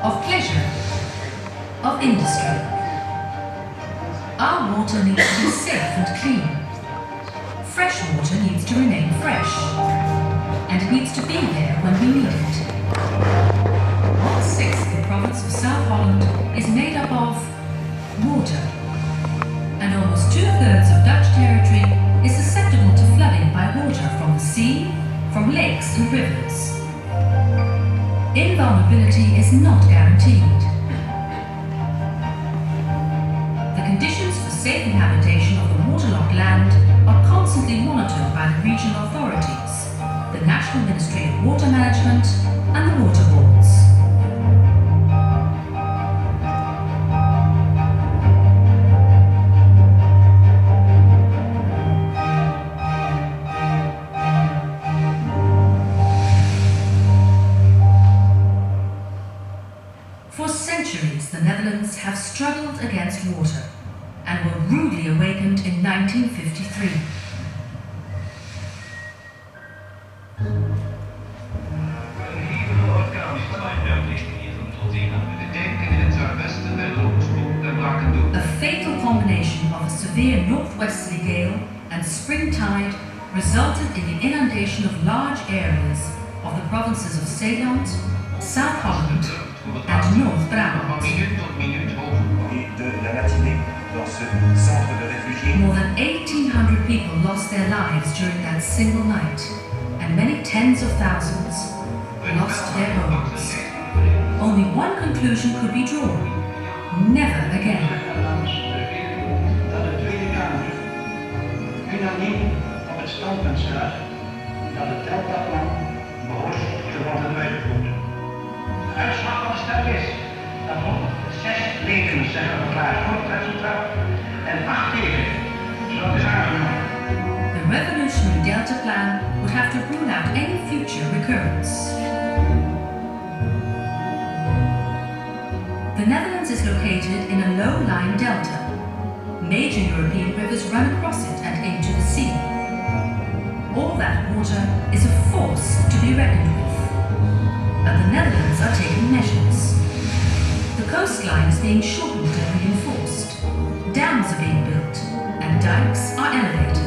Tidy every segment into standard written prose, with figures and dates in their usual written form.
of pleasure, of industry. Our water needs to be safe and clean. Fresh water needs to remain fresh, and it needs to be there when we need it. 1/6 of the province of South Holland is made up of water, and almost 2/3 of Dutch territory is susceptible to flooding by water from the sea, from lakes and rivers. Invulnerability is not guaranteed. The conditions for safe inhabitation of the waterlogged land are constantly monitored by the regional authorities, the National Ministry of Water Management and the water boards. For centuries, the Netherlands have struggled against water and were rudely awakened in 1953. A fatal combination of a severe northwesterly gale and spring tide resulted in the inundation of large areas of the provinces of Zeeland, South Holland and North Brabant. More than 1,800 people lost their lives during that single night, and many tens of thousands lost their homes. Only one conclusion could be drawn: never again. Dat de Tweede Kamer unaniem op het standpunt staat dat het deltaplan behoort te worden uitgevoerd. De uitslag van de stem is dat 106 leden zeggen verklaard voor het resultaat en 8 tegen, zoals is aangenomen. The revolutionary Delta Plan would have to rule out any future recurrence. The Netherlands is located in a low-lying delta. Major European rivers run across it and into the sea. All that water is a force to be reckoned with. But the Netherlands are taking measures. The coastline is being shortened and reinforced. Dams are being built and dikes are elevated.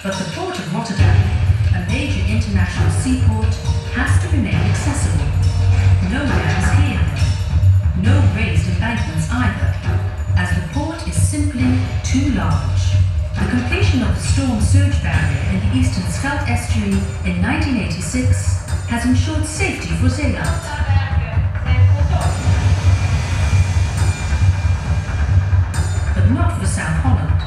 But the port of Rotterdam, a major international seaport, has to remain accessible. No dams here, no raised embankments either, as the port is simply too large. The completion of the storm surge barrier in the eastern Scheldt estuary in 1986 has ensured safety for Zeeland. But not for South Holland.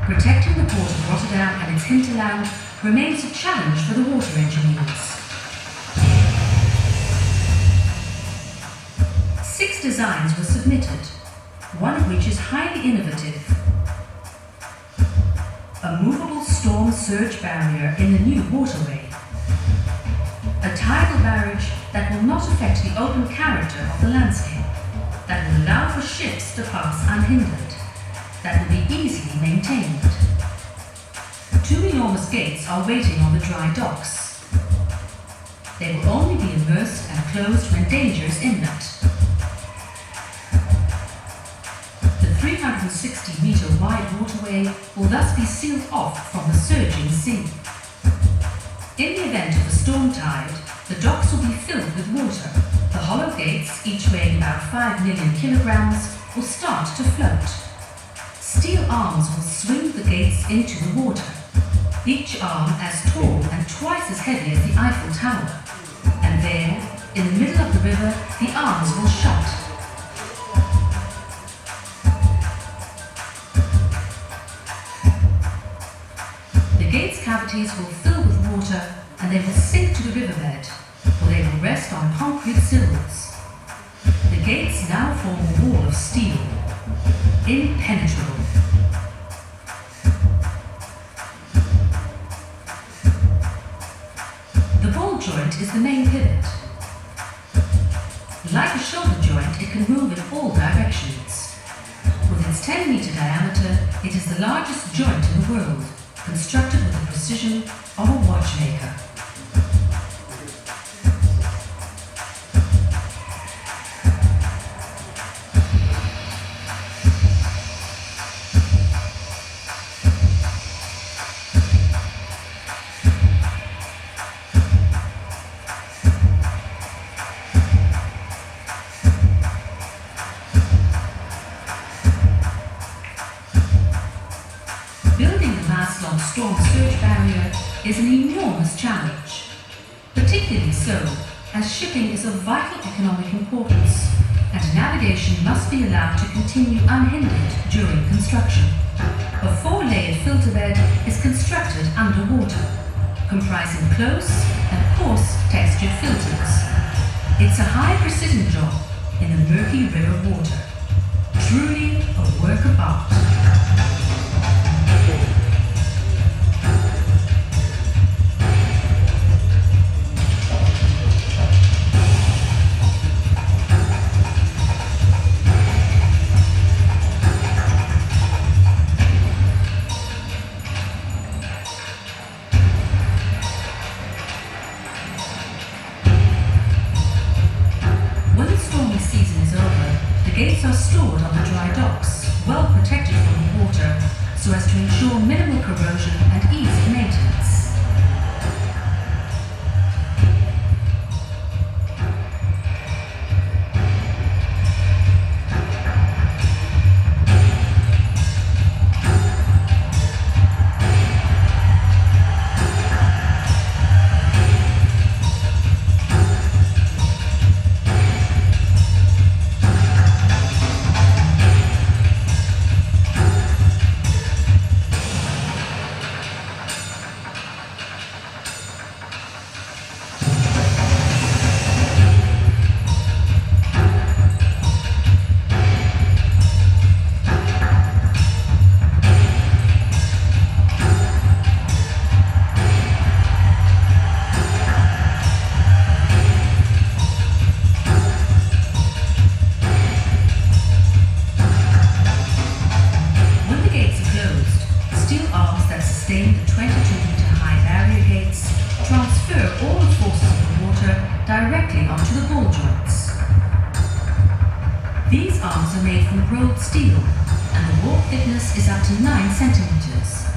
Protecting the port of Rotterdam and its hinterland remains a challenge for the water engineers. 6 designs were submitted, one of which is highly innovative. A movable storm surge barrier in the new waterway. A tidal barrage that will not affect the open character of the landscape, that will allow for ships to pass unhindered, that will be easily maintained. 2 enormous gates are waiting on the dry docks. They will only be immersed and closed when danger is imminent. The 360-meter wide waterway will thus be sealed off from the surging sea. In the event of a storm tide, the docks will be filled with water. The hollow gates, each weighing about 5 million kilograms, will start to float. Steel arms will swing the gates into the water, each arm as tall and twice as heavy as the Eiffel Tower. And there, in the middle of the river, the arms will shut. The gates' cavities will fill with water and they will sink to the riverbed, or they will rest on concrete sills. The gates now form a wall of steel, impenetrable. The ball joint is the main pivot. Like a shoulder joint, it can move in all directions. With its 10-meter diameter, it is the largest joint in the world, constructed with the precision of a watchmaker. Building the maeslant storm surge barrier is an enormous challenge, particularly so as shipping is of vital economic importance and navigation must be allowed to continue unhindered during construction. A 4-layered filter bed is constructed underwater, comprising close and coarse textured filters. It's a high-precision job in the murky river water. Truly a work of art. When the stormy season is over, the gates are stored on the dry docks, well protected from the water, so as to ensure minimal corrosion and ease of maintenance. These arms are made from rolled steel, and the warp thickness is up to 9 centimeters.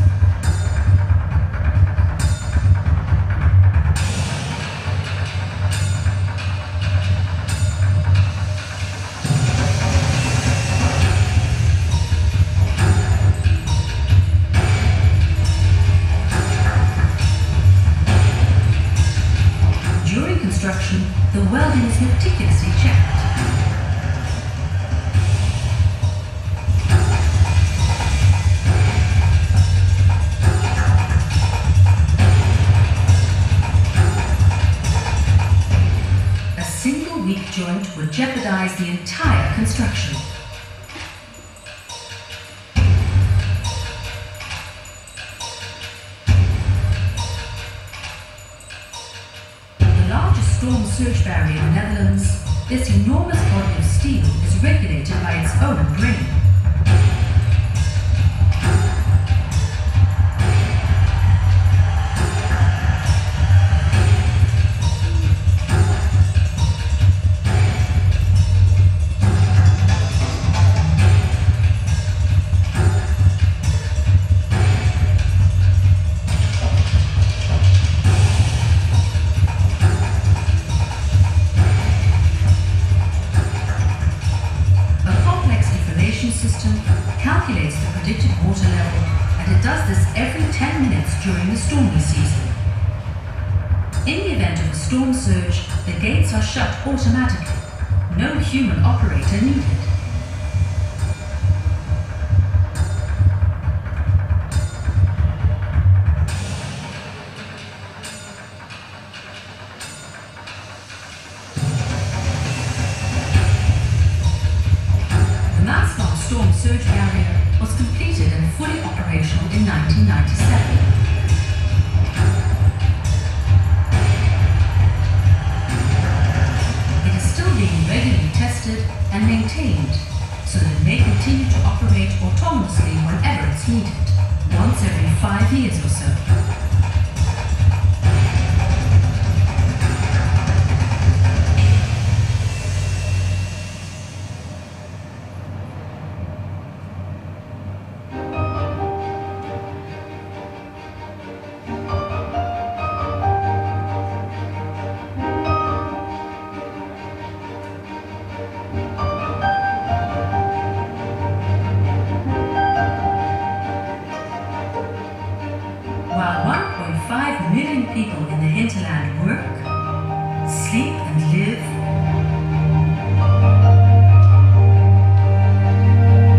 During construction, the welding is meticulously checked. Weak joint would jeopardize the entire construction. The largest storm surge barrier in the Netherlands, this enormous body of steel is regulated by its own grain. System calculates the predicted water level, and it does this every 10 minutes during the stormy season. In the event of a storm surge, the gates are shut automatically. No human operator needed. Storm surge barrier was completed and fully operational in 1997. It is still being being regularly tested and maintained so that it may continue to operate autonomously whenever it's needed, once every 5 years or so. While 1.5 million people in the hinterland work, sleep and live,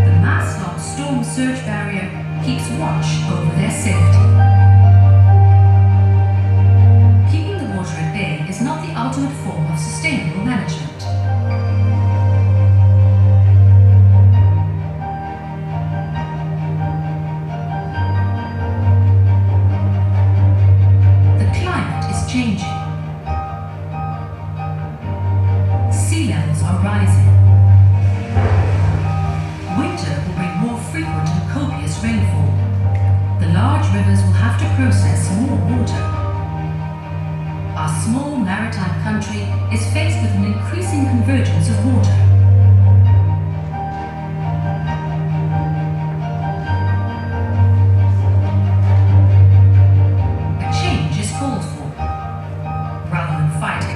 the maeslant storm surge barrier keeps watch over their safety. Keeping the water at bay is not the ultimate form of sustainable management. Changing. Sea levels are rising. Winter will bring more frequent and copious rainfall. The large rivers will have to process more water. Our small maritime country is faced with an increasing convergence of water.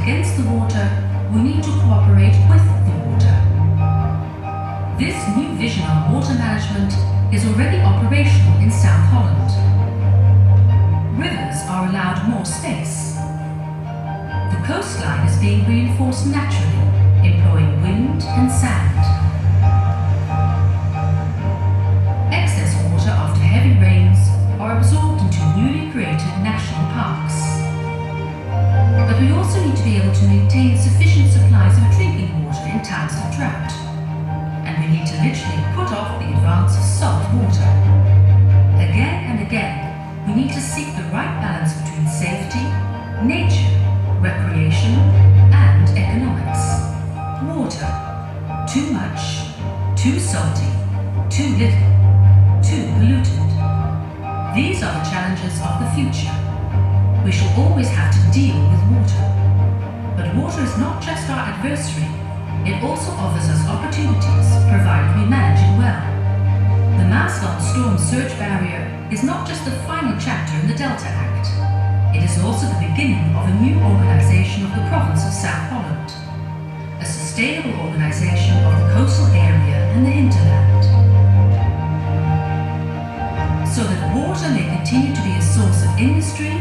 Against the water, we need to cooperate with the water. This new vision on water management is already operational in South Holland. Rivers are allowed more space. The coastline is being reinforced naturally, employing wind and sand. Excess water after heavy rains are absorbed into newly created national parks. But we also need to be able to maintain sufficient supplies of drinking water in times of drought. And we need to literally put off the advance of salt water. Again and again, we need to seek the right balance between safety, nature, recreation, and economics. Water. Too much, too salty, too little, too polluted. These are the challenges of the future. We shall always have to deal with water. But water is not just our adversary, it also offers us opportunities, provided we manage it well. The maeslant storm surge barrier is not just the final chapter in the Delta Act. It is also the beginning of a new organization of the province of South Holland, a sustainable organization of the coastal area and the hinterland. So that water may continue to be a source of industry,